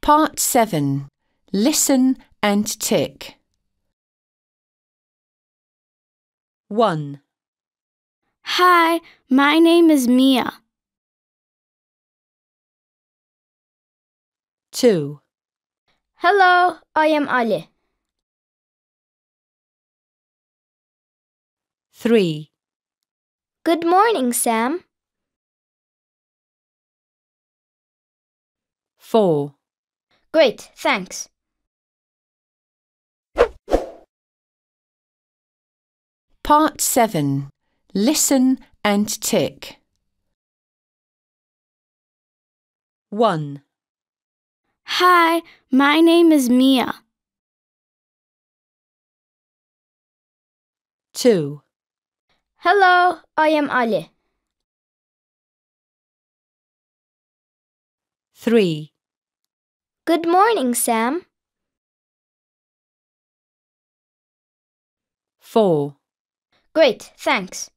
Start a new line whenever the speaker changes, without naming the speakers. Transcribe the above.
Part 7. Listen and tick. 1.
Hi, my name is Mia.
2.
Hello, I am Ali.
3.
Good morning, Sam.
4.
Great, thanks.
Part 7. Listen and tick. 1.
Hi, my name is Mia.
2.
Hello, I am Ali.
3.
Good morning, Sam.
4.
Great, thanks.